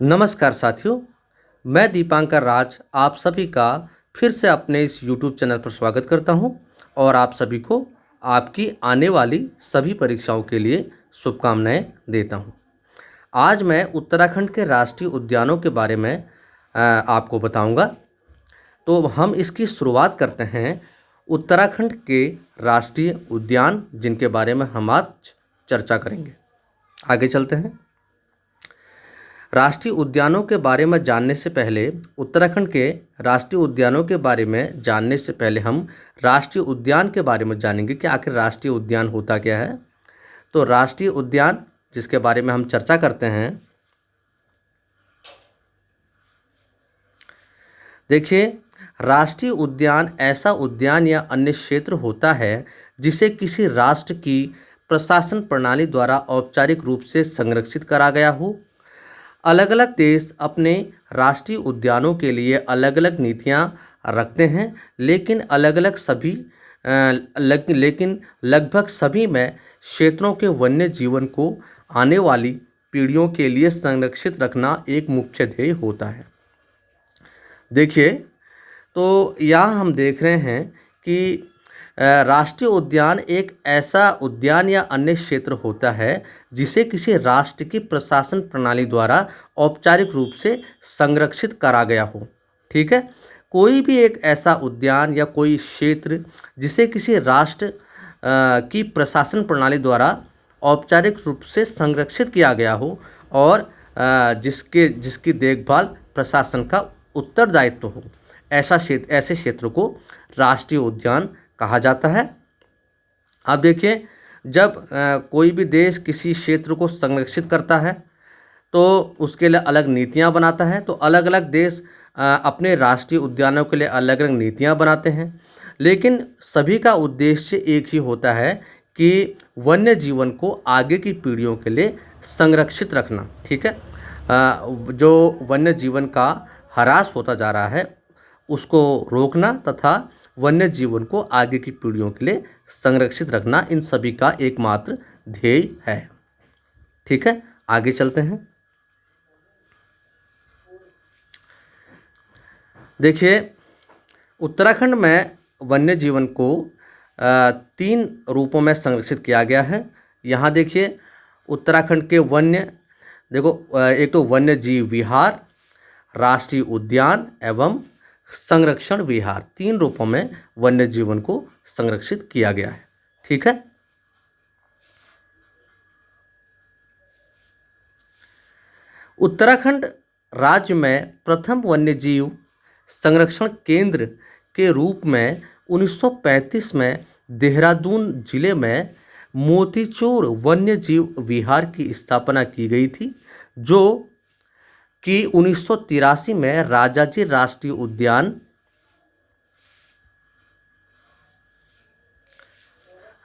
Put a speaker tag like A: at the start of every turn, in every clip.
A: नमस्कार साथियों, मैं दीपांकर राज आप सभी का फिर से अपने इस यूट्यूब चैनल पर स्वागत करता हूं और आप सभी को आपकी आने वाली सभी परीक्षाओं के लिए शुभकामनाएं देता हूं। आज मैं उत्तराखंड के राष्ट्रीय उद्यानों के बारे में आपको बताऊंगा। तो हम इसकी शुरुआत करते हैं उत्तराखंड के राष्ट्रीय उद्यान जिनके बारे में हम आज चर्चा करेंगे। आगे चलते हैं। राष्ट्रीय उद्यानों के बारे में जानने से पहले उत्तराखंड के राष्ट्रीय उद्यानों के बारे में जानने से पहले हम राष्ट्रीय उद्यान के बारे में जानेंगे कि आखिर राष्ट्रीय उद्यान होता क्या है। तो राष्ट्रीय उद्यान जिसके बारे में हम चर्चा करते हैं, देखिए, राष्ट्रीय उद्यान ऐसा उद्यान या अन्य क्षेत्र होता है जिसे किसी राष्ट्र की प्रशासन प्रणाली द्वारा औपचारिक रूप से संरक्षित करा गया हो। अलग अलग देश अपने राष्ट्रीय उद्यानों के लिए अलग अलग नीतियां रखते हैं, लेकिन लेकिन लगभग सभी में क्षेत्रों के वन्य जीवन को आने वाली पीढ़ियों के लिए संरक्षित रखना एक मुख्य ध्येय होता है। देखिए, तो यहाँ हम देख रहे हैं कि राष्ट्रीय उद्यान एक ऐसा उद्यान या अन्य क्षेत्र होता है जिसे किसी राष्ट्र की प्रशासन प्रणाली द्वारा औपचारिक रूप से संरक्षित करा गया हो। ठीक है, कोई भी एक ऐसा उद्यान या कोई क्षेत्र जिसे किसी राष्ट्र की प्रशासन प्रणाली द्वारा औपचारिक रूप से संरक्षित किया गया हो और जिसकी देखभाल प्रशासन का उत्तरदायित्व हो, ऐसे क्षेत्र को राष्ट्रीय उद्यान कहा जाता है। अब देखिए, जब कोई भी देश किसी क्षेत्र को संरक्षित करता है तो उसके लिए अलग नीतियां बनाता है। तो अलग अलग देश अपने राष्ट्रीय उद्यानों के लिए अलग अलग नीतियां बनाते हैं, लेकिन सभी का उद्देश्य एक ही होता है कि वन्य जीवन को आगे की पीढ़ियों के लिए संरक्षित रखना। ठीक है, जो वन्य जीवन का ह्रास होता जा रहा है उसको रोकना तथा वन्य जीवन को आगे की पीढ़ियों के लिए संरक्षित रखना इन सभी का एकमात्र ध्येय है। ठीक है, आगे चलते हैं। देखिए, उत्तराखंड में वन्य जीवन को 3 रूपों में संरक्षित किया गया है। यहाँ देखिए, उत्तराखंड के एक तो वन्य जीव विहार, राष्ट्रीय उद्यान एवं संरक्षण विहार, 3 रूपों में वन्य जीवन को संरक्षित किया गया है। ठीक है, उत्तराखंड राज्य में प्रथम वन्य जीव संरक्षण केंद्र के रूप में 1935 में देहरादून जिले में मोतीचूर वन्य जीव विहार की स्थापना की गई थी, जो कि 1983 में राजाजी राष्ट्रीय उद्यान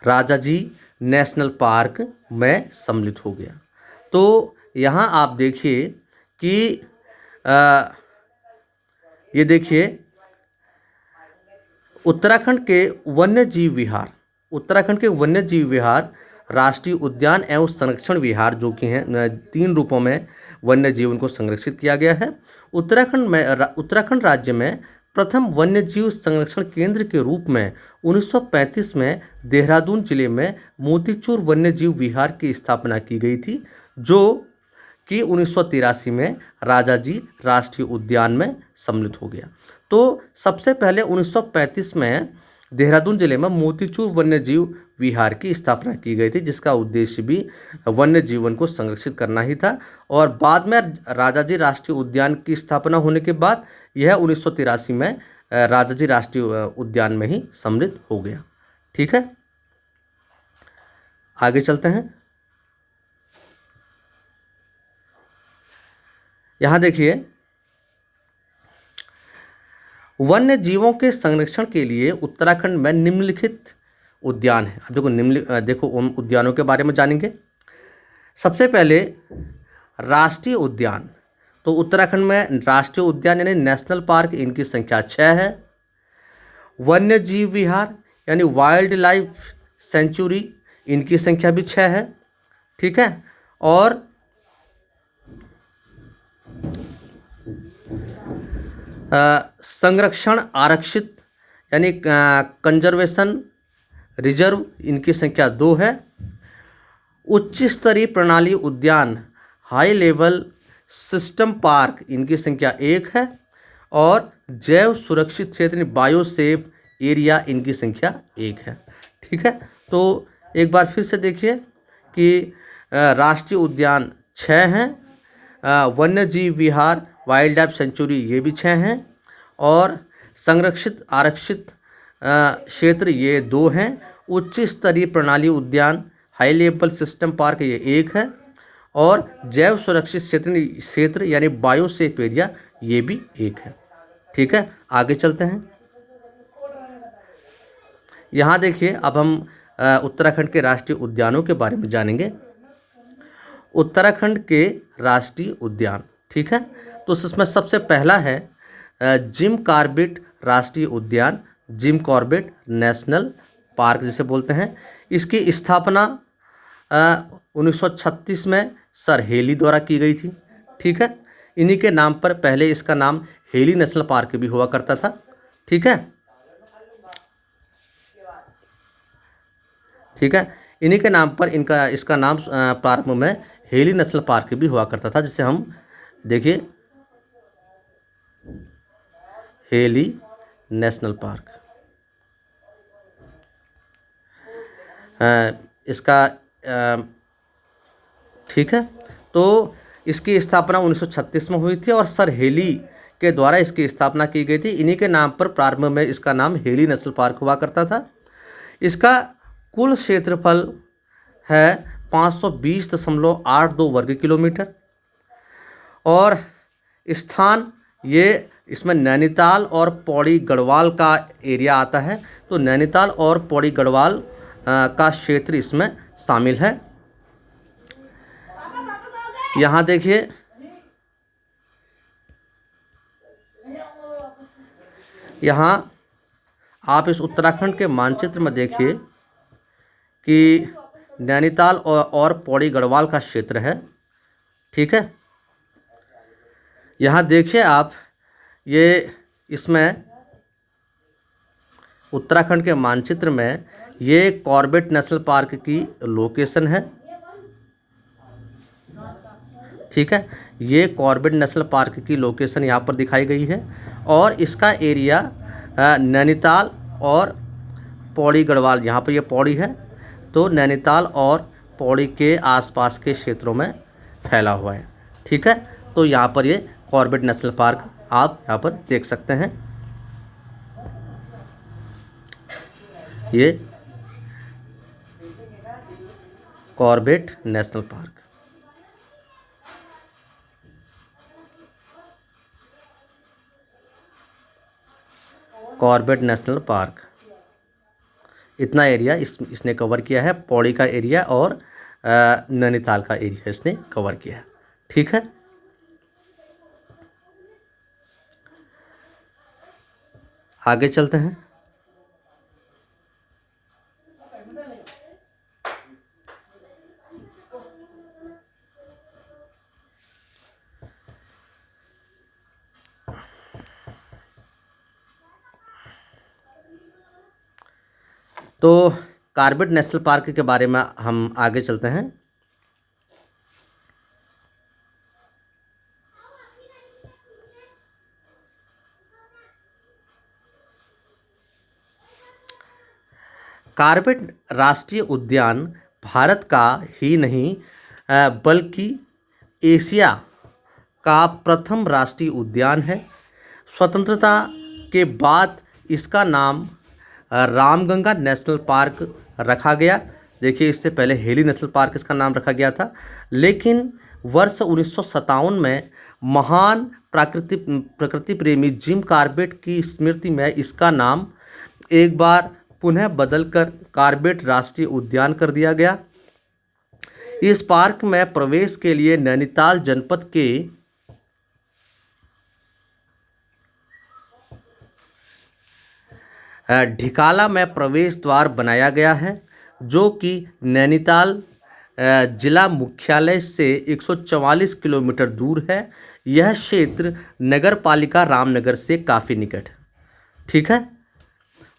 A: राजाजी नेशनल पार्क में सम्मिलित हो गया। तो यहाँ आप देखिए कि ये देखिए, उत्तराखंड के वन्य जीव विहार राष्ट्रीय उद्यान एवं संरक्षण विहार, जो कि हैं 3 रूपों में वन्य जीवन को संरक्षित किया गया है। उत्तराखंड राज्य में प्रथम वन्य जीव संरक्षण केंद्र के रूप में 1935 में देहरादून जिले में मोतीचूर वन्य जीव विहार की स्थापना की गई थी, जो कि 1983 में राजाजी राष्ट्रीय उद्यान में सम्मिलित हो गया। तो सबसे पहले 1935 में देहरादून जिले में मोतीचूर वन्य जीव विहार की स्थापना की गई थी, जिसका उद्देश्य भी वन्य जीवन को संरक्षित करना ही था। और बाद में राजाजी राष्ट्रीय उद्यान की स्थापना होने के बाद यह 1983 में राजाजी राष्ट्रीय उद्यान में ही सम्मिलित हो गया। ठीक है, आगे चलते हैं। यहाँ देखिए, वन्य जीवों के संरक्षण के लिए उत्तराखंड में निम्नलिखित उद्यान है। अब देखो उन उद्यानों के बारे में जानेंगे। सबसे पहले राष्ट्रीय उद्यान। तो उत्तराखंड में राष्ट्रीय उद्यान यानी नेशनल पार्क, इनकी संख्या 6 है। वन्य जीव विहार यानी वाइल्ड लाइफ सेंचुरी, इनकी संख्या भी 6 है। ठीक है, और संरक्षण आरक्षित यानी कंजर्वेशन रिजर्व, इनकी संख्या 2 है। उच्च स्तरीय प्रणाली उद्यान हाई लेवल सिस्टम पार्क, इनकी संख्या 1 है। और जैव सुरक्षित क्षेत्र बायोसेफ एरिया, इनकी संख्या 1 है। ठीक है, तो एक बार फिर से देखिए कि राष्ट्रीय उद्यान 6 हैं, वन्य जीव विहार वाइल्ड लाइफ सेंचुरी ये भी 6 हैं, और संरक्षित आरक्षित क्षेत्र ये 2 हैं। उच्च स्तरीय प्रणाली उद्यान हाई लेवल सिस्टम पार्क ये 1 है, और जैव सुरक्षित क्षेत्र यानी बायोसेफ एरिया ये भी 1 है। ठीक है, आगे चलते हैं। यहाँ देखिए, अब हम उत्तराखंड के राष्ट्रीय उद्यानों के बारे में जानेंगे। उत्तराखंड के राष्ट्रीय उद्यान, ठीक है, तो इसमें सबसे पहला है जिम कॉर्बेट राष्ट्रीय उद्यान, जिम कॉर्बेट नेशनल पार्क जिसे बोलते हैं। इसकी स्थापना 1936 में सर हेली द्वारा की गई थी। ठीक है, इन्हीं के नाम पर पहले इसका नाम हेली नेशनल पार्क भी हुआ करता था। ठीक है, ठीक है, इन्हीं के नाम पर इसका नाम प्रारंभ में हेली नेशनल पार्क भी हुआ करता था, जिसे हम देखिए हेली नेशनल पार्क। इसका ठीक है, तो इसकी स्थापना 1936 में हुई थी और सर हेली के द्वारा इसकी स्थापना की गई थी। इन्हीं के नाम पर प्रारंभ में इसका नाम हेली नेशनल पार्क हुआ करता था। इसका कुल क्षेत्रफल है 520.82 वर्ग किलोमीटर, और स्थान ये इसमें नैनीताल और पौड़ी गढ़वाल का एरिया आता है। तो नैनीताल और पौड़ी गढ़वाल का क्षेत्र इसमें शामिल है। यहाँ देखिए, यहाँ आप इस उत्तराखंड के मानचित्र में देखिए कि नैनीताल और पौड़ी गढ़वाल का क्षेत्र है। ठीक है, यहाँ देखिए आप, ये इसमें उत्तराखंड के मानचित्र में ये कॉर्बेट नेशनल पार्क की लोकेशन है। ठीक है, ये कॉर्बेट नेशनल पार्क की लोकेशन यहाँ पर दिखाई गई है, और इसका एरिया नैनीताल और पौड़ी गढ़वाल, यहाँ पर ये पौड़ी है, तो नैनीताल और पौड़ी के आसपास के क्षेत्रों में फैला हुआ है। ठीक है, तो यहाँ पर ये कॉर्बेट नेशनल पार्क आप यहाँ पर देख सकते हैं। ये Corbett national park. Corbett national park इतना एरिया इसने कवर किया है, पौड़ी का एरिया और नैनीताल का एरिया इसने कवर किया है। ठीक है, आगे चलते हैं। तो कॉर्बेट नेशनल पार्क के बारे में हम आगे चलते हैं। कॉर्बेट राष्ट्रीय उद्यान भारत का ही नहीं बल्कि एशिया का प्रथम राष्ट्रीय उद्यान है। स्वतंत्रता के बाद इसका नाम रामगंगा नेशनल पार्क रखा गया। देखिए, इससे पहले हेली नेशनल पार्क इसका नाम रखा गया था, लेकिन वर्ष 1957 में महान प्रकृति प्रेमी जिम कॉर्बेट की स्मृति में इसका नाम एक बार पुनः बदलकर कॉर्बेट राष्ट्रीय उद्यान कर दिया गया। इस पार्क में प्रवेश के लिए नैनीताल जनपद के ढिकाला में प्रवेश द्वार बनाया गया है, जो कि नैनीताल जिला मुख्यालय से 144 किलोमीटर दूर है। यह क्षेत्र नगर पालिका रामनगर से काफ़ी निकट है। ठीक है,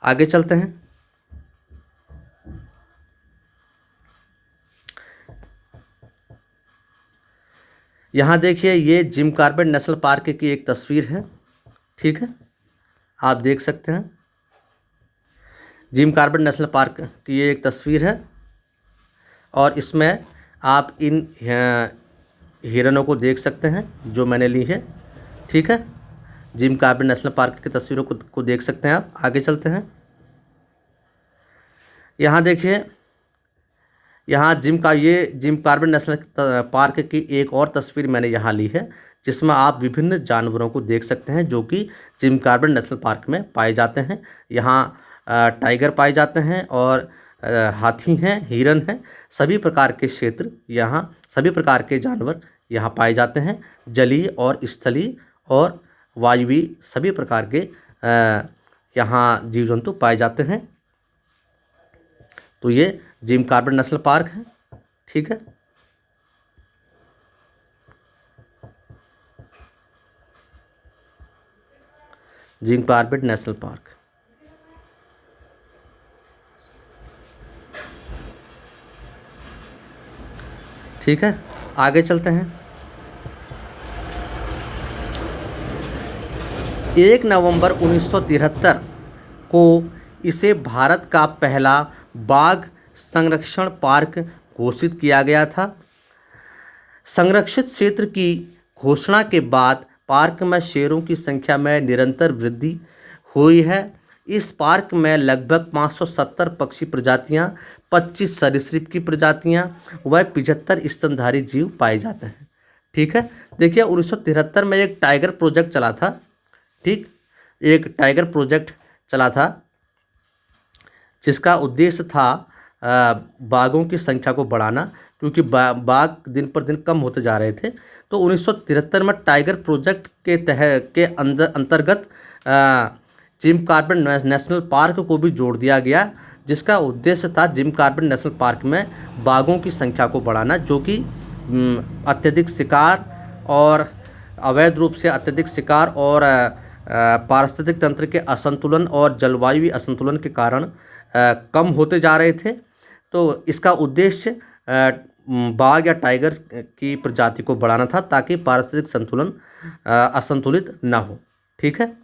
A: आगे चलते हैं। यहाँ देखिए, ये जिम कॉर्बेट नेशनल पार्क की एक तस्वीर है। ठीक है, आप देख सकते हैं, जिम कॉर्बेट नेशनल पार्क की ये एक तस्वीर है और इसमें आप इन हिरणों को देख सकते हैं जो मैंने ली है। ठीक है, जिम कॉर्बेट नेशनल पार्क की तस्वीरों को देख सकते हैं आप। आगे चलते हैं। यहाँ देखिए, यहाँ जिम कॉर्बेट नेशनल पार्क की एक और तस्वीर मैंने यहाँ ली है, जिसमें आप विभिन्न जानवरों को देख सकते हैं जो कि जिम कॉर्बेट नेशनल पार्क में पाए जाते हैं। यहाँ टाइगर पाए जाते हैं और हाथी हैं, हिरन हैं, सभी प्रकार के क्षेत्र यहाँ, सभी प्रकार के जानवर यहाँ पाए जाते हैं। जलीय और स्थलीय और वायुवी सभी प्रकार के यहाँ जीव जंतु पाए जाते हैं। तो ये जिम कॉर्बेट नेशनल पार्क है। ठीक है, जिम कॉर्बेट नेशनल पार्क। ठीक है, आगे चलते हैं। 1 नवंबर 1973 को इसे भारत का पहला बाघ संरक्षण पार्क घोषित किया गया था। संरक्षित क्षेत्र की घोषणा के बाद पार्क में शेरों की संख्या में निरंतर वृद्धि हुई है। इस पार्क में लगभग 570 पक्षी प्रजातियां, 25 सरीसृप की प्रजातियां व 75 स्तनधारी जीव पाए जाते हैं। ठीक है, देखिए 1973 में एक टाइगर प्रोजेक्ट चला था। ठीक, एक टाइगर प्रोजेक्ट चला था जिसका उद्देश्य था बाघों की संख्या को बढ़ाना, क्योंकि बाघ दिन पर दिन कम होते जा रहे थे। तो 1973 में टाइगर प्रोजेक्ट के अंतर्गत जिम कॉर्बेट नेशनल पार्क को भी जोड़ दिया गया, जिसका उद्देश्य था जिम कॉर्बेट नेशनल पार्क में बाघों की संख्या को बढ़ाना, जो कि अत्यधिक शिकार और अवैध रूप से अत्यधिक शिकार और पारिस्थितिक तंत्र के असंतुलन और जलवायु असंतुलन के कारण कम होते जा रहे थे। तो इसका उद्देश्य बाघ या टाइगर की प्रजाति को बढ़ाना था ताकि पारिस्थितिक संतुलन असंतुलित ना हो। ठीक है,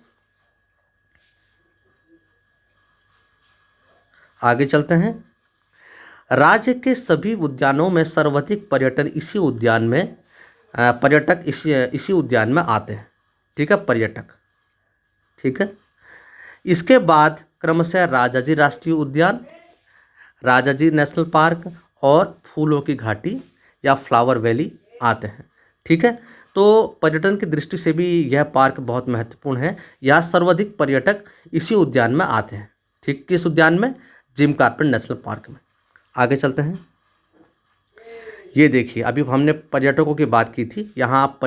A: आगे चलते हैं। राज्य के सभी उद्यानों में सर्वाधिक पर्यटन इसी उद्यान में इसी उद्यान में आते हैं। ठीक है, पर्यटक। ठीक है, इसके बाद क्रमशः राजाजी राष्ट्रीय उद्यान, राजाजी नेशनल पार्क और फूलों की घाटी या फ्लावर वैली आते हैं। ठीक है, तो पर्यटन की दृष्टि से भी यह पार्क बहुत महत्वपूर्ण है। यहाँ सर्वाधिक पर्यटक इसी उद्यान में आते हैं। ठीक, किस उद्यान में? जिम कॉर्बेट नेशनल पार्क में। आगे चलते हैं। ये देखिए, अभी हमने पर्यटकों की बात की थी। यहाँ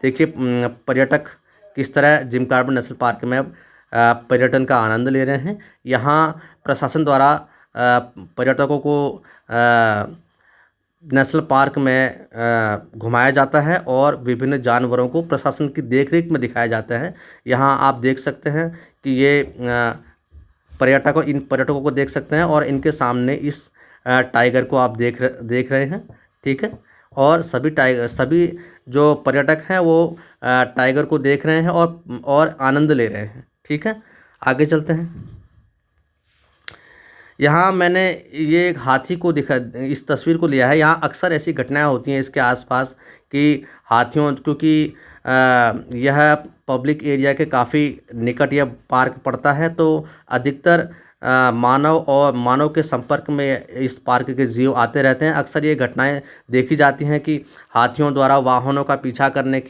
A: देखिए पर्यटक किस तरह जिम कॉर्बेट नेशनल पार्क में पर्यटन का आनंद ले रहे हैं। यहाँ प्रशासन द्वारा पर्यटकों को नेशनल पार्क में घुमाया जाता है और विभिन्न जानवरों को प्रशासन की देखरेख में दिखाया जाता है। यहाँ आप देख सकते हैं कि ये इन पर्यटकों को देख सकते हैं और इनके सामने इस टाइगर को आप देख रहे हैं। ठीक है, और सभी जो पर्यटक हैं वो टाइगर को देख रहे हैं और आनंद ले रहे हैं। ठीक है, आगे चलते हैं। यहाँ मैंने ये एक हाथी को इस तस्वीर को लिया है। यहाँ अक्सर ऐसी घटनाएं होती हैं इसके आसपास कि हाथियों, क्योंकि यह पब्लिक एरिया के काफ़ी निकट यह पार्क पड़ता है, तो अधिकतर मानव के संपर्क में इस पार्क के जीव आते रहते हैं। अक्सर ये घटनाएं देखी जाती हैं कि हाथियों द्वारा वाहनों का पीछा करने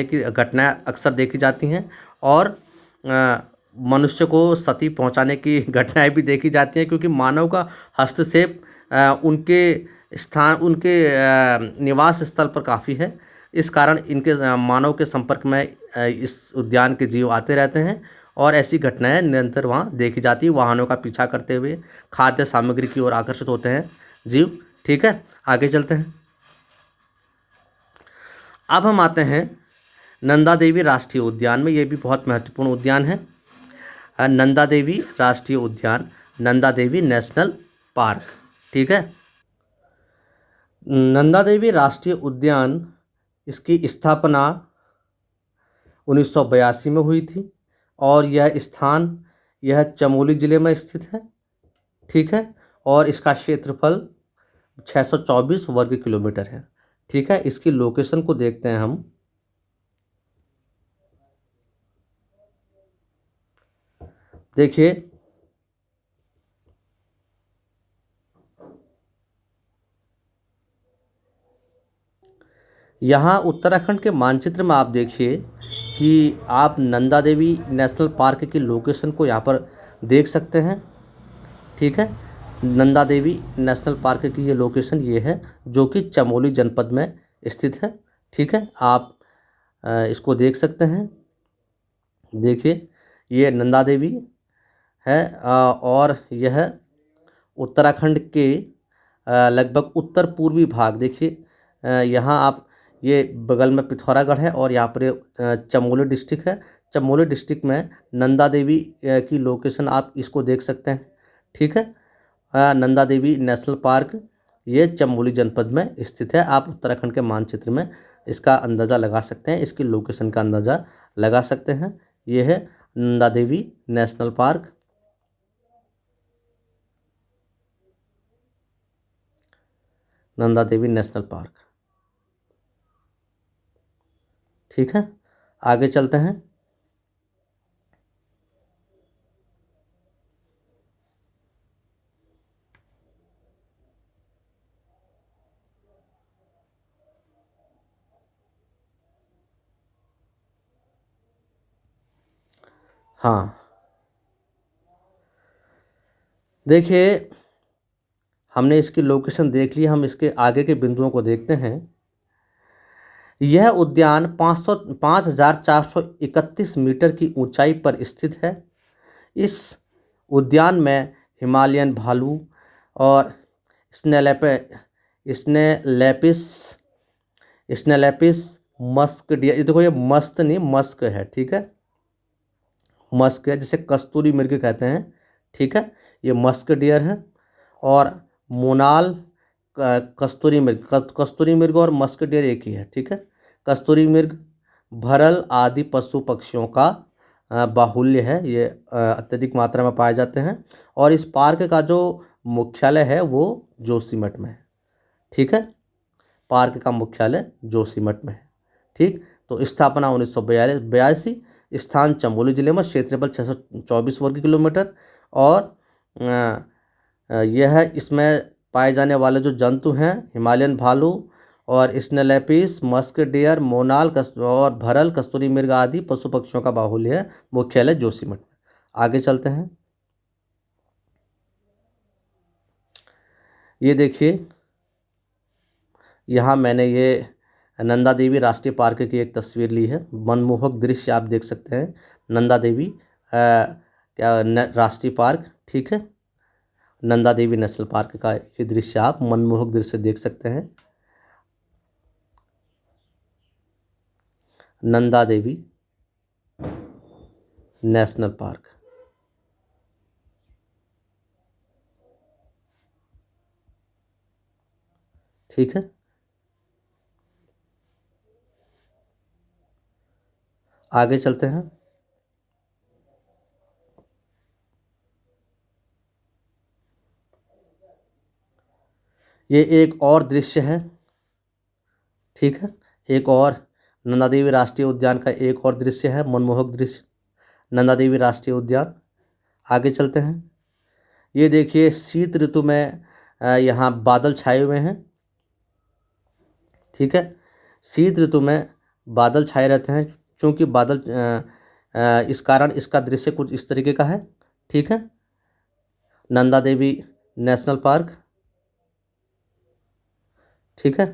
A: की घटनाएं अक्सर देखी जाती हैं और मनुष्य को क्षति पहुंचाने की घटनाएं भी देखी जाती हैं, क्योंकि मानव का हस्तक्षेप उनके निवास स्थल पर काफ़ी है। इस कारण इनके मानव के संपर्क में इस उद्यान के जीव आते रहते हैं और ऐसी घटनाएं निरंतर वहाँ देखी जाती है। वाहनों का पीछा करते हुए खाद्य सामग्री की ओर आकर्षित होते हैं जीव। ठीक है, आगे चलते हैं। अब हम आते हैं नंदा देवी राष्ट्रीय उद्यान में। ये भी बहुत महत्वपूर्ण उद्यान है, नंदा देवी राष्ट्रीय उद्यान, नंदा देवी नेशनल पार्क। ठीक है, नंदा देवी राष्ट्रीय उद्यान, इसकी स्थापना 1982 में हुई थी और यह चमोली ज़िले में स्थित है। ठीक है, और इसका क्षेत्रफल 624 वर्ग किलोमीटर है। ठीक है, इसकी लोकेशन को देखते हैं हम। देखिए, यहाँ उत्तराखंड के मानचित्र में आप देखिए कि आप नंदा देवी नेशनल पार्क की लोकेशन को यहाँ पर देख सकते हैं। ठीक है, नंदा देवी नेशनल पार्क की ये लोकेशन ये है, जो कि चमोली जनपद में स्थित है। ठीक है, आप इसको देख सकते हैं। देखिए, ये नंदा देवी है और यह उत्तराखंड के लगभग उत्तर पूर्वी भाग, देखिए यहाँ आप, ये बगल में पिथौरागढ़ है और यहाँ पर चमोली डिस्ट्रिक्ट है। चमोली डिस्ट्रिक्ट में नंदा देवी की लोकेशन आप इसको देख सकते हैं। ठीक है, नंदा देवी नेशनल पार्क ये चमोली जनपद में स्थित है। आप उत्तराखंड के मानचित्र में इसका अंदाज़ा लगा सकते हैं, इसकी लोकेशन का अंदाज़ा लगा सकते हैं। ये है Nanda Devi national park. Nanda Devi national park. ठीक है, आगे चलते हैं। हाँ, देखिए, हमने इसकी लोकेशन देख ली, हम इसके आगे के बिंदुओं को देखते हैं। यह उद्यान 5,431 मीटर की ऊंचाई पर स्थित है। इस उद्यान में हिमालयन भालू और स्नेलेपे स्नेलैपिस स्नेलैपिस मस्क डियर, ये देखो, ये मस्त नहीं, मस्क है। ठीक है, मस्क है, जिसे कस्तूरी मृग कहते हैं। ठीक है, ये मस्क डियर है। और मोनाल कस्तूरी मृग, कस्तूरी मृग और मस्क डियर एक ही है। ठीक है, कस्तूरी मृग, भरल आदि पशु पक्षियों का बाहुल्य है, ये अत्यधिक मात्रा में पाए जाते हैं। और इस पार्क का जो मुख्यालय है वो जोशीमठ में है। ठीक है, पार्क का मुख्यालय जोशीमठ में है। ठीक, तो स्थापना 1982, स्थान चमोली जिले में, क्षेत्रफल 624 वर्ग किलोमीटर। और यह इसमें पाए जाने वाले जो जंतु हैं, हिमालयन भालू और स्नेलैपिस मस्क डियर, मोनाल और भरल कस्तूरी मृग आदि पशु पक्षियों का बाहुल्य है, मुख्यालय जोशीमठ में। आगे चलते हैं। ये देखिए, यहाँ मैंने ये नंदा देवी राष्ट्रीय पार्क की एक तस्वीर ली है। मनमोहक दृश्य आप देख सकते हैं, नंदा देवी राष्ट्रीय पार्क। ठीक है, नंदा देवी नेशनल पार्क का ये दृश्य आप मनमोहक दृश्य देख सकते हैं। Nanda Devi national park. ठीक है, आगे चलते हैं। ये एक और दृश्य है। ठीक है, एक और नंदा देवी राष्ट्रीय उद्यान का एक और दृश्य है, मनमोहक दृश्य, नंदा देवी राष्ट्रीय उद्यान। आगे चलते हैं। ये देखिए, शीत ऋतु में यहाँ बादल छाए हुए हैं। ठीक है, शीत ऋतु में बादल छाए रहते हैं, क्योंकि बादल इस कारण इसका दृश्य कुछ इस तरीके का है। ठीक है, नंदा देवी नेशनल पार्क। ठीक है,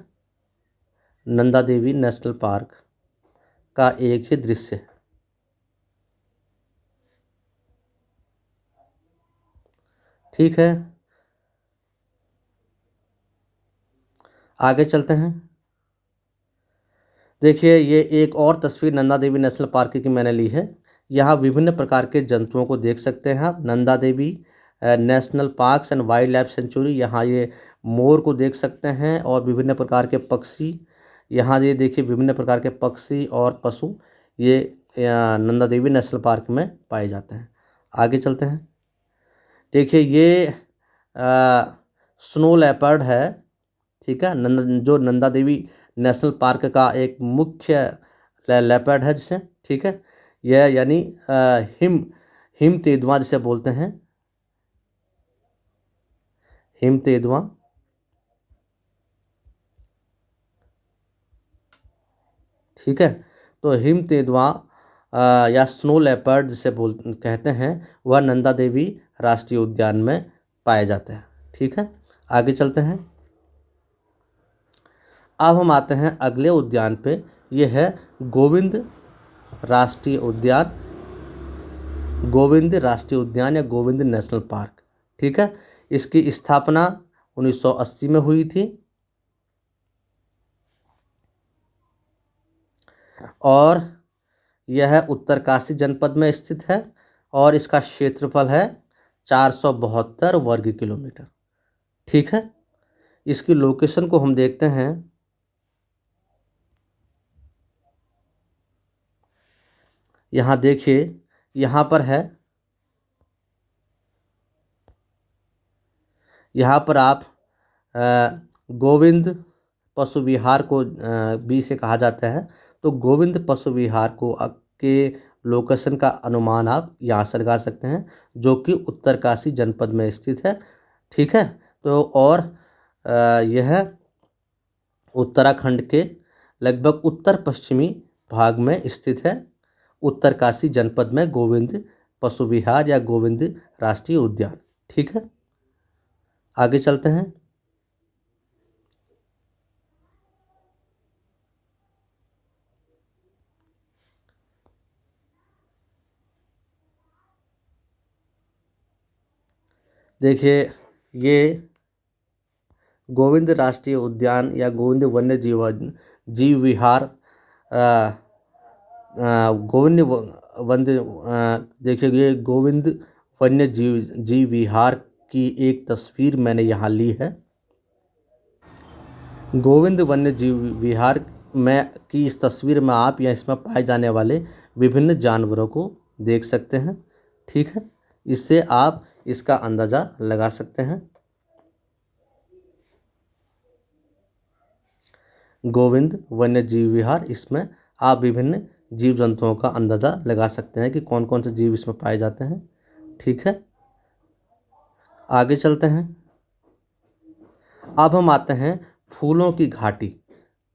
A: नंदा देवी नेशनल पार्क का एक ही दृश्य है। ठीक है, आगे चलते हैं। देखिए, ये एक और तस्वीर नंदा देवी नेशनल पार्क की मैंने ली है। यहाँ विभिन्न प्रकार के जंतुओं को देख सकते हैं आप। Nanda Devi national parks and wildlife sanctuary, यहाँ ये मोर को देख सकते हैं और विभिन्न प्रकार के पक्षी। यहाँ ये देखिए विभिन्न प्रकार के पक्षी और पशु ये नंदा देवी नेशनल पार्क में पाए जाते हैं। आगे चलते हैं। देखिए, ये स्नो लेपर्ड है। ठीक है, जो नंदा देवी नेशनल पार्क का एक मुख्य लेपर्ड है जिसे, ठीक है, यह यानी हिम हिम तेंदुआ जिसे बोलते हैं, हिम तेंदुआ। ठीक है, तो हिम तेंदुआ या स्नो लेपर्ड जिसे कहते हैं, वह नंदा देवी राष्ट्रीय उद्यान में पाए जाते हैं। ठीक है, आगे चलते हैं। अब हम आते हैं अगले उद्यान पे। यह है गोविंद राष्ट्रीय उद्यान, गोविंद राष्ट्रीय उद्यान या गोविंद नेशनल पार्क। ठीक है, इसकी स्थापना 1980 में हुई थी और यह उत्तरकाशी जनपद में स्थित है और इसका क्षेत्रफल है 472 वर्ग किलोमीटर। ठीक है, इसकी लोकेशन को हम देखते हैं। यहाँ देखिए, यहाँ पर है, यहाँ पर आप गोविंद पशु विहार को बी से कहा जाता है, तो गोविंद पशु विहार को के लोकेशन का अनुमान आप यहाँ से लगा सकते हैं, जो कि उत्तरकाशी जनपद में स्थित है। ठीक है, तो और यह उत्तराखंड के लगभग उत्तर पश्चिमी भाग में स्थित है, उत्तरकाशी जनपद में गोविंद पशु विहार या गोविंद राष्ट्रीय उद्यान। ठीक है, आगे चलते हैं। देखिए, ये गोविंद राष्ट्रीय उद्यान या गोविंद वन्य जीव विहार गोविंद वन्य देखिए, ये गोविंद वन्य जीव विहार की एक तस्वीर मैंने यहाँ ली है। गोविंद वन्य जीव विहार में की इस तस्वीर में आप या इसमें पाए जाने वाले विभिन्न जानवरों को देख सकते हैं। ठीक है, इससे आप इसका अंदाज़ा लगा सकते हैं। गोविंद वन्य जीव विहार, इसमें आप विभिन्न जीव जंतुओं का अंदाज़ा लगा सकते हैं कि कौन कौन से जीव इसमें पाए जाते हैं। ठीक है, आगे चलते हैं। अब हम आते हैं फूलों की घाटी।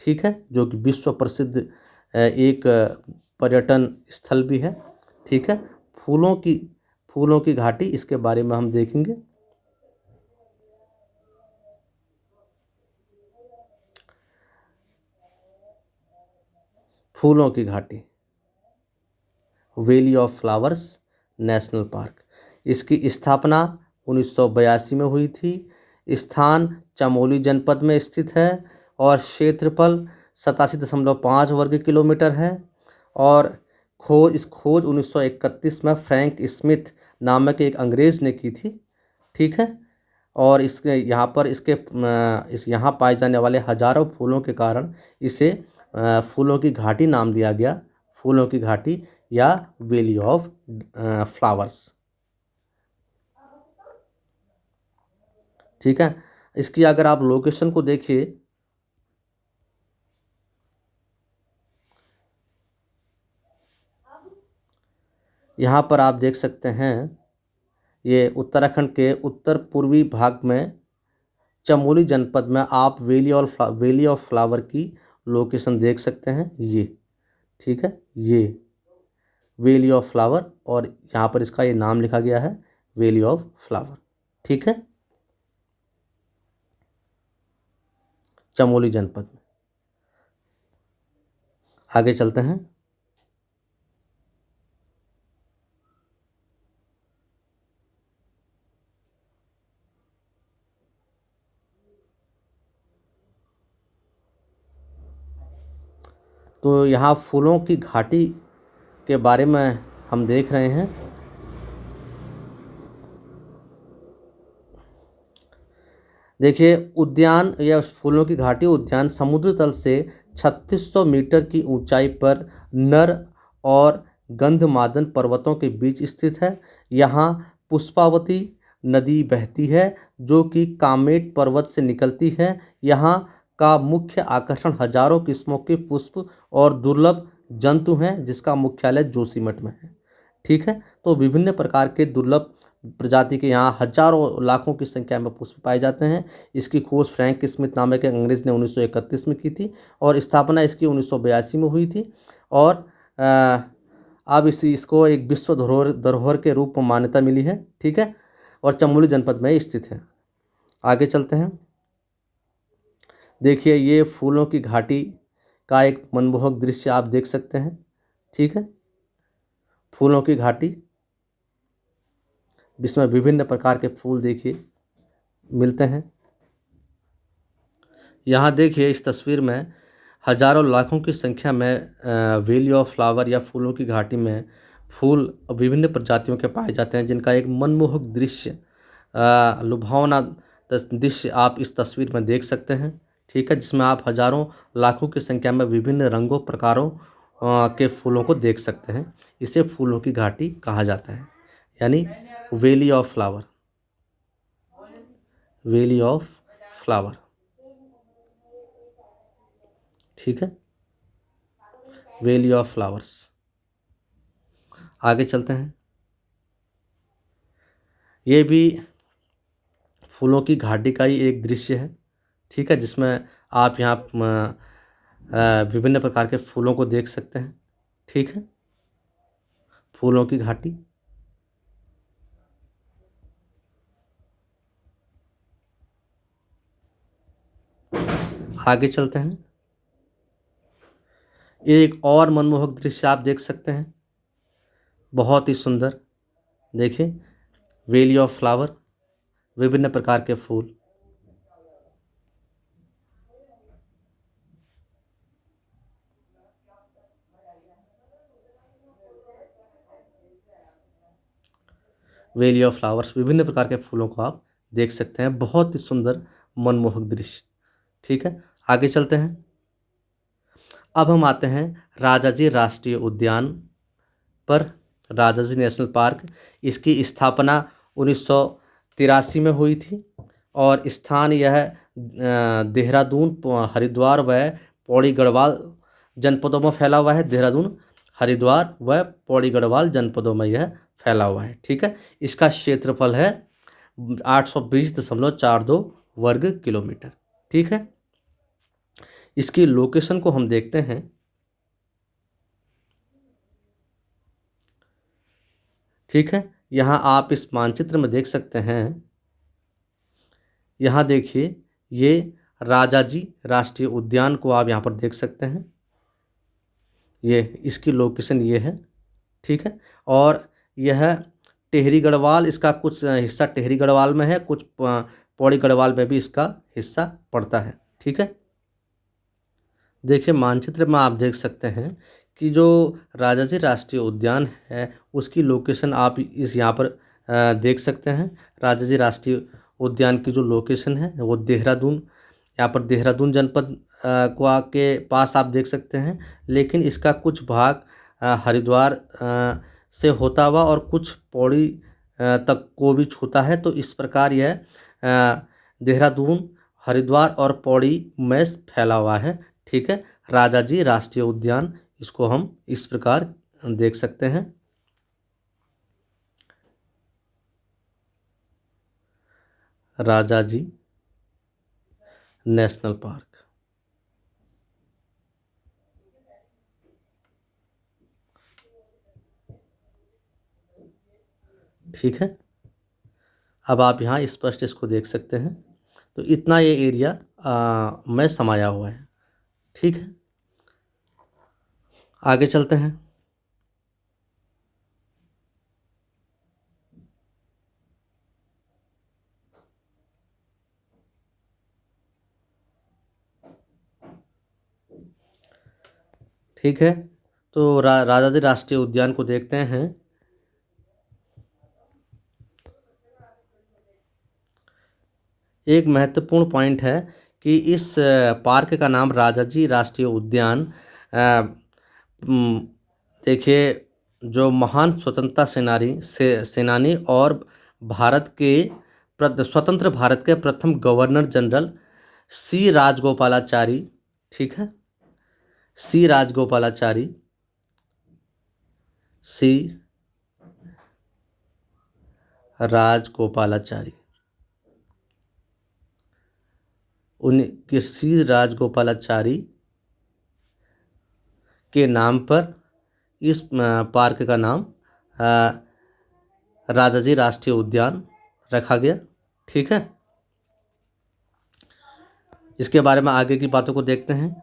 A: ठीक है, जो कि विश्व प्रसिद्ध एक पर्यटन स्थल भी है। ठीक है, फूलों की घाटी, इसके बारे में हम देखेंगे। फूलों की घाटी, valley of flowers national park, इसकी स्थापना 1982 में हुई थी। स्थान चमोली जनपद में स्थित है और क्षेत्रफल 87.5 वर्ग किलोमीटर है। और इस खोज 1931 में फ्रैंक स्मिथ नामक एक अंग्रेज ने की थी। ठीक है, और इसके यहाँ पर इस यहाँ पाए जाने वाले हजारों फूलों के कारण इसे फूलों की घाटी नाम दिया गया, फूलों की घाटी या वैली ऑफ फ्लावर्स। ठीक है, इसकी अगर आप लोकेशन को देखिए, यहाँ पर आप देख सकते हैं, ये उत्तराखंड के उत्तर पूर्वी भाग में चमोली जनपद में आप वैली ऑफ फ्लावर की लोकेशन देख सकते हैं। ये ठीक है, ये वैली ऑफ फ्लावर, और यहाँ पर इसका ये नाम लिखा गया है, वैली ऑफ फ्लावर। ठीक है, चमोली जनपद में। आगे चलते हैं। तो यहाँ फूलों की घाटी के बारे में हम देख रहे हैं। देखिए, उद्यान या फूलों की घाटी उद्यान समुद्र तल से 3600 मीटर की ऊंचाई पर नर और गंधमादन पर्वतों के बीच स्थित है। यहाँ पुष्पावती नदी बहती है जो कि कामेट पर्वत से निकलती है। यहाँ का मुख्य आकर्षण हजारों किस्मों के पुष्प और दुर्लभ जंतु हैं, जिसका मुख्यालय जोशीमठ में है। ठीक है, तो विभिन्न प्रकार के दुर्लभ प्रजाति के यहाँ हजारों लाखों की संख्या में पुष्प पाए जाते हैं। इसकी खोज फ्रैंक स्मिथ नामक एक अंग्रेज ने 1931 में की थी और स्थापना इसकी 1982 में हुई थी। और अब इसको एक विश्व धरोहर धरोहर के रूप में मान्यता मिली है। ठीक है, और चमोली जनपद में स्थित है। आगे चलते हैं। देखिए, ये फूलों की घाटी का एक मनमोहक दृश्य आप देख सकते हैं। ठीक है, फूलों की घाटी, जिसमें विभिन्न प्रकार के फूल देखिए मिलते हैं। यहाँ देखिए, इस तस्वीर में हजारों लाखों की संख्या में वैली ऑफ फ्लावर या फूलों की घाटी में फूल विभिन्न प्रजातियों के पाए जाते हैं, जिनका एक मनमोहक दृश्य, लुभावना दृश्य आप इस तस्वीर में देख सकते हैं। ठीक है, जिसमें आप हजारों लाखों की संख्या में विभिन्न रंगों प्रकारों के फूलों को देख सकते हैं। इसे फूलों की घाटी कहा जाता है, यानी valley of flower, valley of flower. ठीक है, वैली ऑफ फ्लावर्स। आगे चलते हैं। ये भी फूलों की घाटी का ही एक दृश्य है। ठीक है, जिसमें आप यहाँ विभिन्न प्रकार के फूलों को देख सकते हैं। ठीक है, फूलों की घाटी। आगे चलते हैं। एक और मनमोहक दृश्य आप देख सकते हैं, बहुत ही सुंदर। देखिए, वैली ऑफ फ्लावर, विभिन्न प्रकार के फूल। वैली ऑफ फ्लावर्स, विभिन्न प्रकार के फूलों को आप देख सकते हैं। बहुत ही सुंदर मनमोहक दृश्य। ठीक है, आगे चलते हैं। अब हम आते हैं राजाजी राष्ट्रीय उद्यान पर। राजाजी नेशनल पार्क, इसकी स्थापना 1983 में हुई थी और स्थान यह देहरादून, हरिद्वार व पौड़ी गढ़वाल जनपदों में फैला हुआ है। देहरादून, हरिद्वार व पौड़ी गढ़वाल जनपदों में यह फैला हुआ है। ठीक है, इसका क्षेत्रफल है 820.42 वर्ग किलोमीटर। ठीक है, इसकी लोकेशन को हम देखते हैं। ठीक है, यहाँ आप इस मानचित्र में देख सकते हैं। यहाँ देखिए, ये राजाजी राष्ट्रीय उद्यान को आप यहाँ पर देख सकते हैं। ये इसकी लोकेशन ये है। ठीक है, और यह टिहरी गढ़वाल, इसका कुछ हिस्सा टिहरी गढ़वाल में है, कुछ पौड़ी गढ़वाल में भी इसका हिस्सा पड़ता है। ठीक है, देखिए मानचित्र में आप देख सकते हैं कि जो राजाजी राष्ट्रीय उद्यान है उसकी लोकेशन आप इस यहाँ पर देख सकते हैं। राजाजी राष्ट्रीय उद्यान की जो लोकेशन है वो देहरादून, यहाँ पर देहरादून जनपद को आके पास आप देख सकते हैं। लेकिन इसका कुछ भाग हरिद्वार से होता हुआ और कुछ पौड़ी तक को भी छूता है। तो इस प्रकार यह देहरादून, हरिद्वार और पौड़ी में फैला हुआ है। ठीक है, राजाजी राष्ट्रीय उद्यान, इसको हम इस प्रकार देख सकते हैं। Rajaji national park. ठीक है, अब आप यहाँ स्पष्ट इसको देख सकते हैं। तो इतना ये एरिया में समाया हुआ है। ठीक है, आगे चलते हैं। ठीक है, तो राजाजी राष्ट्रीय उद्यान को देखते हैं। एक महत्वपूर्ण पॉइंट है कि इस पार्क का नाम राजाजी राष्ट्रीय उद्यान म, देखिए, जो महान स्वतंत्रता सेनानी और भारत के स्वतंत्र भारत के प्रथम गवर्नर जनरल सी राजगोपालाचारी, ठीक है, सी राजगोपालाचारी, सी राजगोपालाचारी, उनके सी राजगोपालाचारी के नाम पर इस पार्क का नाम राजाजी राष्ट्रीय उद्यान रखा गया। ठीक है, इसके बारे में आगे की बातों को देखते हैं।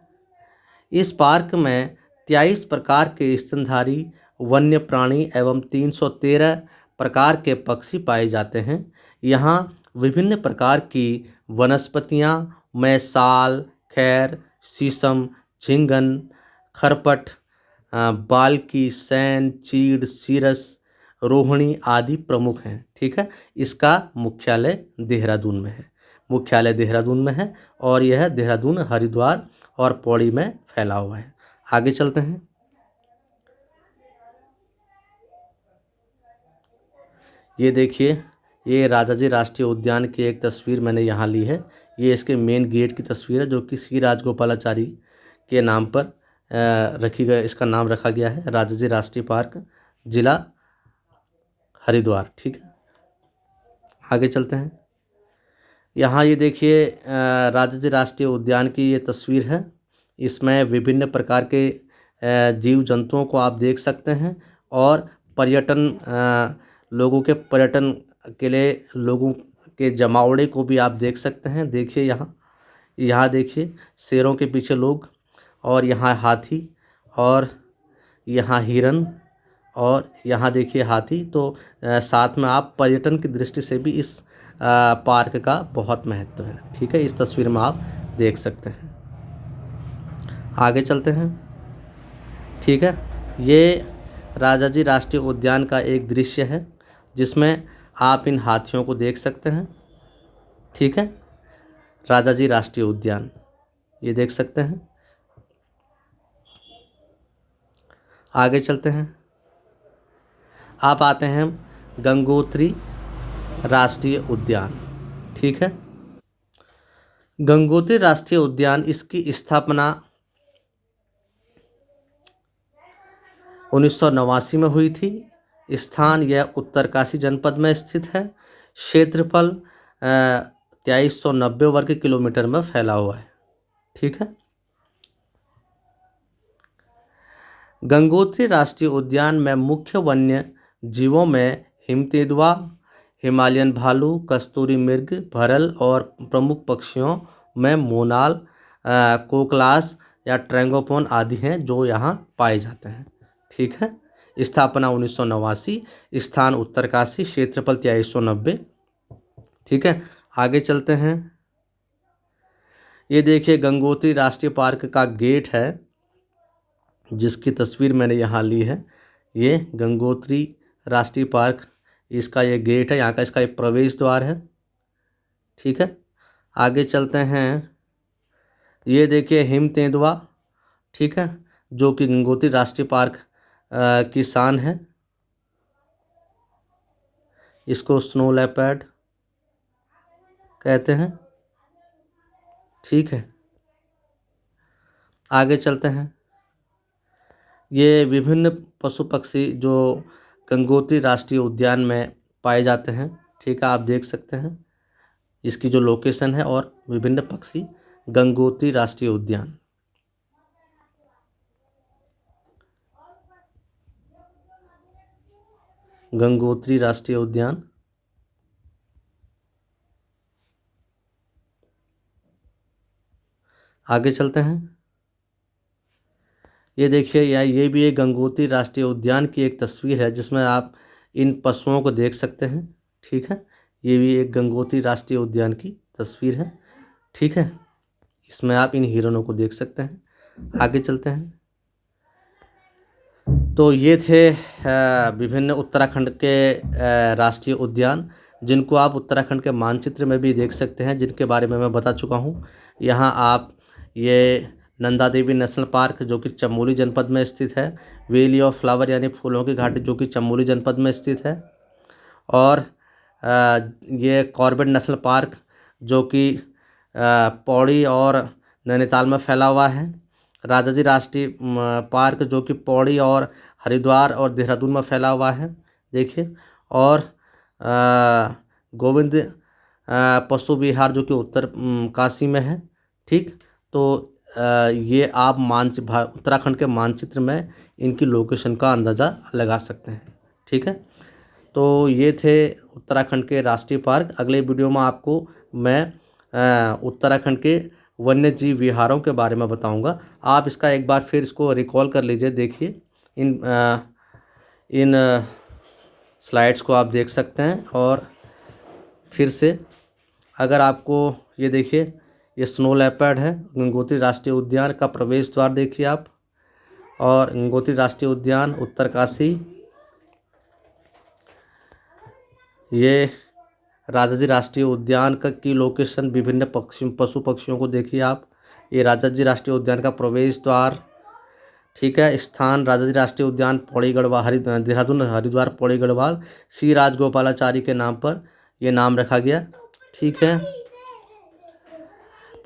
A: इस पार्क में 23 प्रकार के स्तनधारी वन्य प्राणी एवं 313 प्रकार के पक्षी पाए जाते हैं। यहाँ विभिन्न प्रकार की वनस्पतियाँ में साल, खैर, शीशम, झिंगन, खरपट, बाल्की, सैन, चीड़, सीरस, रोहिणी आदि प्रमुख हैं। ठीक है, इसका मुख्यालय देहरादून में है। मुख्यालय देहरादून में है और यह देहरादून, हरिद्वार और पौड़ी में फैला हुआ है। आगे चलते हैं। ये देखिए, ये राजाजी राष्ट्रीय उद्यान की एक तस्वीर मैंने यहाँ ली है। ये इसके मेन गेट की तस्वीर है, जो कि सी राजगोपालाचारी के नाम पर इसका नाम रखा गया है, राजाजी राष्ट्रीय पार्क, जिला हरिद्वार। ठीक है, आगे चलते हैं। यहाँ ये देखिए, राजाजी राष्ट्रीय उद्यान की ये तस्वीर है। इसमें विभिन्न प्रकार के जीव जंतुओं को आप देख सकते हैं और लोगों के पर्यटन के लिए लोगों के जमावड़े को भी आप देख सकते हैं। देखिए, यहाँ देखिए, शेरों के पीछे लोग, और यहाँ हाथी, और यहाँ हिरन, और यहाँ देखिए हाथी। तो साथ में आप पर्यटन की दृष्टि से भी इस पार्क का बहुत महत्व है। ठीक है, इस तस्वीर में आप देख सकते हैं। आगे चलते हैं। ठीक है, ये राजाजी राष्ट्रीय उद्यान का एक दृश्य है जिसमें आप इन हाथियों को देख सकते हैं। ठीक है, राजाजी राष्ट्रीय उद्यान ये देख सकते हैं। आगे चलते हैं। आप आते हैं गंगोत्री राष्ट्रीय उद्यान। ठीक है, गंगोत्री राष्ट्रीय उद्यान, इसकी स्थापना 1989 में हुई थी। स्थान यह उत्तरकाशी जनपद में स्थित है। क्षेत्रफल 2390 वर्ग किलोमीटर में फैला हुआ है। ठीक है, गंगोत्री राष्ट्रीय उद्यान में मुख्य वन्य जीवों में हिमतेंदुआ, हिमालयन भालू, कस्तूरी मृग, भरल, और प्रमुख पक्षियों में मोनाल, कोकलास या ट्रैंगोपॉन आदि हैं जो यहाँ पाए जाते हैं। ठीक है, स्थापना 1989, स्थान उत्तरकाशी, क्षेत्रफल 2390। ठीक है, आगे चलते हैं। ये देखिए, गंगोत्री राष्ट्रीय पार्क का गेट है जिसकी तस्वीर मैंने यहाँ ली है। ये गंगोत्री राष्ट्रीय पार्क, इसका ये गेट है, यहाँ का इसका एक प्रवेश द्वार है। ठीक है, आगे चलते हैं। ये देखिए हिम तेंदुआ, ठीक है, जो कि गंगोत्री राष्ट्रीय पार्क की शान है। इसको स्नो लेपर्ड कहते हैं। ठीक है, आगे चलते हैं। ये विभिन्न पशु पक्षी जो गंगोत्री राष्ट्रीय उद्यान में पाए जाते हैं। ठीक है, आप देख सकते हैं इसकी जो लोकेशन है और विभिन्न पक्षी, गंगोत्री राष्ट्रीय उद्यान। गंगोत्री राष्ट्रीय उद्यान। आगे चलते हैं। ये देखिए, ये भी एक गंगोत्री राष्ट्रीय उद्यान की एक तस्वीर है जिसमें आप इन पशुओं को देख सकते हैं। ठीक है, ये भी एक गंगोत्री राष्ट्रीय उद्यान की तस्वीर है। ठीक है, इसमें आप इन हिरणों को देख सकते हैं। आगे चलते हैं। तो ये थे विभिन्न उत्तराखंड के राष्ट्रीय उद्यान, जिनको आप उत्तराखंड के मानचित्र में भी देख सकते हैं, जिनके बारे में मैं बता चुका हूँ। यहाँ आप ये नंदा देवी नेशनल पार्क जो कि चमोली जनपद में स्थित है, वैली ऑफ फ्लावर यानी फूलों की घाटी जो कि चमोली जनपद में स्थित है, और ये कॉर्बेट नेशनल पार्क जो कि पौड़ी और नैनीताल में फैला हुआ है, राजाजी राष्ट्रीय पार्क जो कि पौड़ी और हरिद्वार और देहरादून में फैला हुआ है, देखिए, और गोविंद पशु विहार जो कि उत्तर काशी में है। ठीक, तो ये आप उत्तराखंड के मानचित्र में इनकी लोकेशन का अंदाज़ा लगा सकते हैं। ठीक है, तो ये थे उत्तराखंड के राष्ट्रीय पार्क। अगले वीडियो में आपको मैं उत्तराखंड के वन्य जीव विहारों के बारे में बताऊंगा। आप इसका एक बार फिर इसको रिकॉल कर लीजिए, देखिए इन स्लाइड्स को आप देख सकते हैं। और फिर से अगर आपको ये देखिए, ये स्नो लेपर्ड है, गंगोत्री राष्ट्रीय उद्यान का प्रवेश द्वार देखिए आप, और गंगोत्री राष्ट्रीय उद्यान उत्तरकाशी, ये राजाजी राष्ट्रीय उद्यान की लोकेशन, विभिन्न पशु पक्षियों को देखिए आप, ये राजाजी राष्ट्रीय उद्यान का प्रवेश द्वार। ठीक है, स्थान राजाजी राष्ट्रीय उद्यान पौड़ी गढ़वाल, देहरादून हरिद्वार पौड़ी गढ़वाल, श्री राजगोपालाचारी के नाम पर ये नाम रखा गया। ठीक है,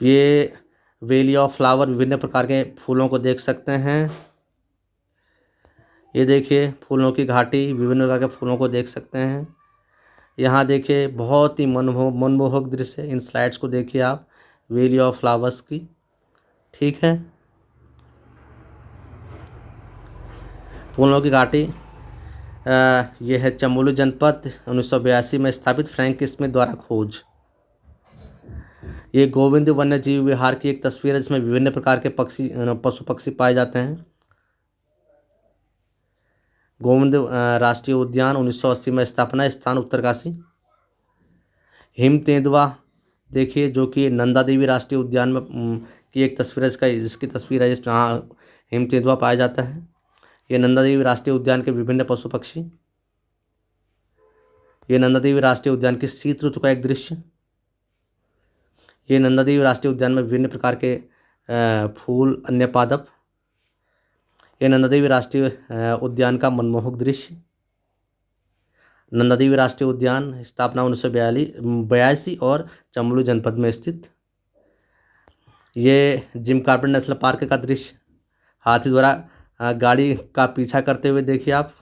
A: ये वैली ऑफ फ्लावर, विभिन्न प्रकार के फूलों को देख सकते हैं। ये देखिए फूलों की घाटी, विभिन्न प्रकार के फूलों को देख सकते हैं। यहाँ देखिए बहुत ही मनमोहक दृश्य है, इन स्लाइड्स को देखिए आप, वैली ऑफ फ्लावर्स की। ठीक है, फूलों की घाटी, ये है चमोली जनपद, 1982 में स्थापित, फ्रैंक स्मिथ द्वारा खोज। ये गोविंद वन्य जीव विहार की एक तस्वीर है, जिसमें विभिन्न प्रकार के पशु पक्षी पाए जाते हैं। गोविंद राष्ट्रीय उद्यान 1980 में स्थापना, स्थान उत्तरकाशी। हिम तेंदुआ देखिए जो कि नंदा देवी राष्ट्रीय उद्यान में की एक तस्वीर है, जिसकी तस्वीर है जिसमें हिम तेंदुआ पाया जाता है। ये नंदा देवी राष्ट्रीय उद्यान के विभिन्न पशु पक्षी, ये नंदा देवी राष्ट्रीय उद्यान के शीत ऋतु का एक दृश्य, ये नंदा देवी राष्ट्रीय उद्यान में विभिन्न प्रकार के फूल, अन्य पादप, ये नंदा देवी राष्ट्रीय उद्यान का मनमोहक दृश्य। नंदा देवी राष्ट्रीय उद्यान स्थापना 1982 और चमोली जनपद में स्थित। ये जिम कॉर्बेट नेशनल पार्क का दृश्य, हाथी द्वारा गाड़ी का पीछा करते हुए देखिए आप।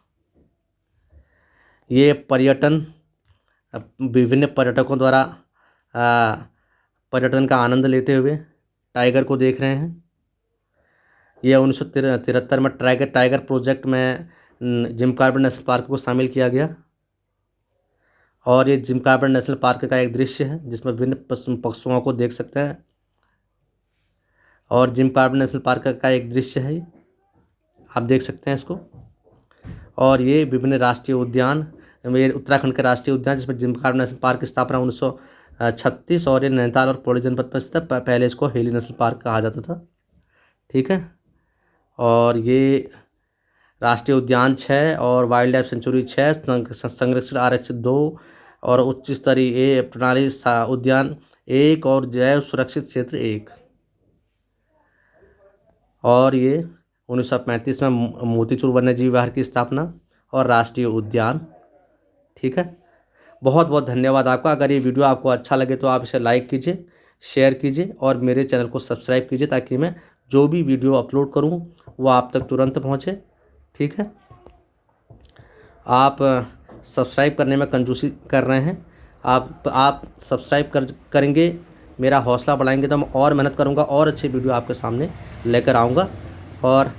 A: ये पर्यटन, विभिन्न पर्यटकों द्वारा पर्यटन का आनंद लेते हुए टाइगर को देख रहे हैं। यह 1973 में टाइगर प्रोजेक्ट में जिम कॉर्बेट नेशनल पार्क को शामिल किया गया। और ये जिम कॉर्बेट नेशनल पार्क का एक दृश्य है, जिसमें विभिन्न पशुओं को देख सकते हैं। और जिम कॉर्बेट नेशनल पार्क का एक दृश्य है, आप देख सकते हैं इसको। और ये विभिन्न राष्ट्रीय उद्यान, ये उत्तराखंड के राष्ट्रीय उद्यान, जिसमें जिम कॉर्बेट नेशनल पार्क की स्थापना 1936, और ये नैनीताल और पौड़ी जनपद में स्थित, पहले इसको हेली नेशनल पार्क कहा जाता था। ठीक है, और ये राष्ट्रीय उद्यान 6 और वाइल्ड लाइफ सेंचुरी 6, संरक्षित आरक्षित 2 और उच्च स्तरीय प्रणाली उद्यान 1 और जैव सुरक्षित क्षेत्र 1। और ये 1935 में मोतीचूर वन्यजीव विहार की स्थापना और राष्ट्रीय उद्यान। ठीक है, बहुत बहुत धन्यवाद आपका। अगर ये वीडियो आपको अच्छा लगे तो आप इसे लाइक कीजिए, शेयर कीजिए और मेरे चैनल को सब्सक्राइब कीजिए, ताकि मैं जो भी वीडियो अपलोड करूं वो आप तक तुरंत पहुंचे। ठीक है, आप सब्सक्राइब करने में कंजूसी कर रहे हैं, आप सब्सक्राइब करेंगे, मेरा हौसला बढ़ाएंगे, तो मैं और मेहनत करूंगा और अच्छी वीडियो आपके सामने लेकर आऊंगा। और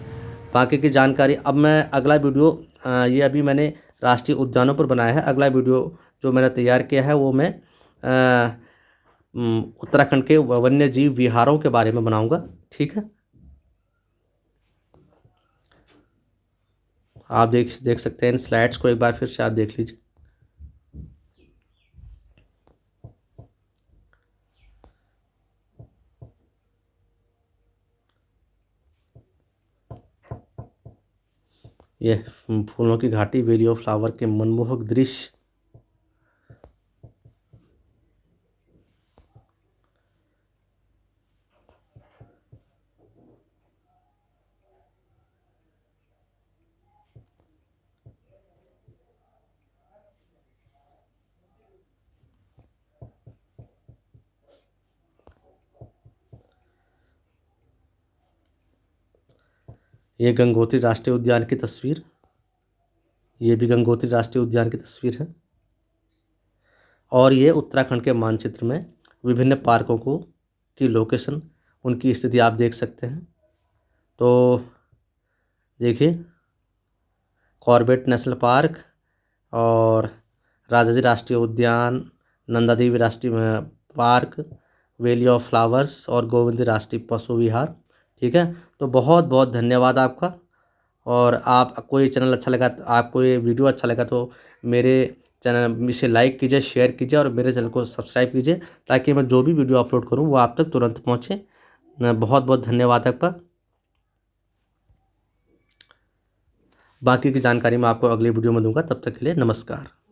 A: बाकी की जानकारी अब मैं अगला वीडियो, ये अभी मैंने राष्ट्रीय उद्यानों पर बनाया है, अगला वीडियो जो मैंने तैयार किया है वो मैं उत्तराखंड के वन्य जीव विहारों के बारे में बनाऊंगा। ठीक है, आप देख सकते हैं इन स्लाइड्स को, एक बार फिर से आप देख लीजिए। ये फूलों की घाटी, वैली ऑफ फ्लावर के मनमोहक दृश्य। ये गंगोत्री राष्ट्रीय उद्यान की तस्वीर, ये भी गंगोत्री राष्ट्रीय उद्यान की तस्वीर है। और ये उत्तराखंड के मानचित्र में विभिन्न पार्कों को की लोकेशन, उनकी स्थिति आप देख सकते हैं। तो देखिए, कॉर्बेट नेशनल पार्क और राजाजी राष्ट्रीय उद्यान, नंदा देवी राष्ट्रीय पार्क, वैली ऑफ फ्लावर्स और गोविंद राष्ट्रीय पशु विहार। ठीक है, तो बहुत बहुत धन्यवाद आपका। और आप कोई चैनल अच्छा लगा, आपको ये वीडियो अच्छा लगा तो मेरे चैनल इसे लाइक कीजिए, शेयर कीजिए और मेरे चैनल को सब्सक्राइब कीजिए, ताकि मैं जो भी वीडियो अपलोड करूं वो आप तक तुरंत पहुंचे। बहुत बहुत धन्यवाद आपका। बाकी की जानकारी मैं आपको अगली वीडियो में दूंगा, तब तक के लिए नमस्कार।